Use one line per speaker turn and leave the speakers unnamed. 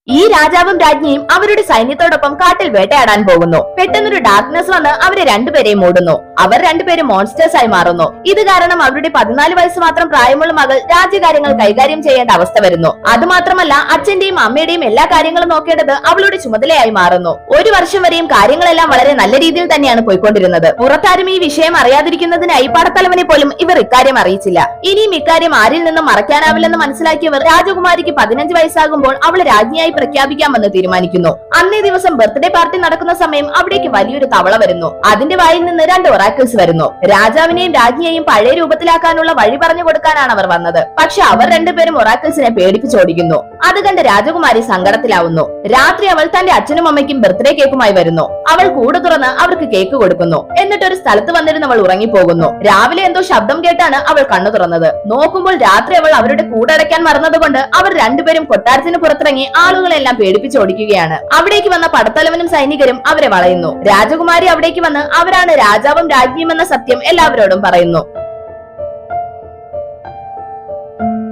ഈ രാജാവും രാജ്ഞിയും അവരുടെ സൈന്യത്തോടൊപ്പം കാട്ടിൽ വേട്ടയാടാൻ പോകുന്നു. പെട്ടെന്നൊരു ഡാർക്ക്നെസ് വന്ന് അവരെ രണ്ടുപേരെയും മൂടുന്നു. അവർ രണ്ടുപേരും മോൺസ്റ്റേഴ്സ് ആയി മാറുന്നു. ഇത് കാരണം അവരുടെ 14 വയസ്സ് മാത്രം പ്രായമുള്ള മകൾ രാജ്യകാര്യങ്ങൾ കൈകാര്യം ചെയ്യേണ്ട അവസ്ഥ വരുന്നു. അതുമാത്രമല്ല അച്ഛന്റെയും അമ്മയുടെയും എല്ലാ കാര്യങ്ങളും നോക്കേണ്ടത് അവളുടെ ചുമതലയായി മാറുന്നു. ഒരു വർഷം വരെയും കാര്യങ്ങളെല്ലാം വളരെ നല്ല രീതിയിൽ തന്നെയാണ് പോയിക്കൊണ്ടിരുന്നത്. പുറത്താരും ഈ വിഷയം അറിയാതിരിക്കുന്നതിനായി പടത്തലവനെ പോലും ഇവർ ഇക്കാര്യം അറിയിച്ചില്ല. ഇനിയും ഇക്കാര്യം ആരിൽ നിന്നും മറയ്ക്കാനാവില്ലെന്ന് മനസ്സിലാക്കിയവർ രാജകുമാരിക്ക് 15 വയസ്സാകുമ്പോൾ അവൾ രാജ്ഞിയായി പ്രഖ്യാപിക്കാമെന്ന് തീരുമാനിക്കുന്നു. അന്നേ ദിവസം ബർത്ത്ഡേ പാർട്ടി നടക്കുന്ന സമയം അവിടേക്ക് വലിയൊരു തവള വരുന്നു. അതിന്റെ വായിൽ നിന്ന് 2 ഒറാക്കിൾസ് വരുന്നു. രാജാവിനെയും രാജ്ഞിയെയും പഴയ രൂപത്തിലാക്കാനുള്ള വഴി പറഞ്ഞു കൊടുക്കാനാണ് അവർ വന്നത്. പക്ഷെ അവർ രണ്ടുപേരും ഒറാക്കിൾസിനെ പേടിപ്പിച്ചോടിക്കുന്നു. അത് കണ്ട് രാജകുമാരി സങ്കടത്തിലാവുന്നു. രാത്രി അവൾ തന്റെ അച്ഛനും അമ്മയ്ക്കും ബർത്ത്ഡേ കേക്കുമായി വരുന്നു. അവൾ കൂട് തുറന്ന് അവർക്ക് കേക്ക് കൊടുക്കുന്നു. എന്നിട്ട് ഒരു സ്ഥലത്ത് വന്നിരുന്ന് അവൾ ഉറങ്ങിപ്പോകുന്നു. രാവിലെ എന്തോ ശബ്ദം കേട്ടാണ് അവൾ കണ്ണു തുറന്നത്. നോക്കുമ്പോൾ രാത്രി അവൾ അവരുടെ കൂടടയ്ക്കാൻ മറന്നതുകൊണ്ട് അവർ രണ്ടുപേരും കൊട്ടാരത്തിന് പുറത്തിറങ്ങി ആളുകളെല്ലാം പേടിപ്പിച്ചോടിക്കുകയാണ്. അവിടേക്ക് വന്ന പടത്തലവനും സൈനികരും അവരെ വളയുന്നു. രാജകുമാരി അവിടേക്ക് വന്ന് അവരാണ് രാജാവും രാജ്ഞിയും എന്ന സത്യം എല്ലാവരോടും പറയുന്നു.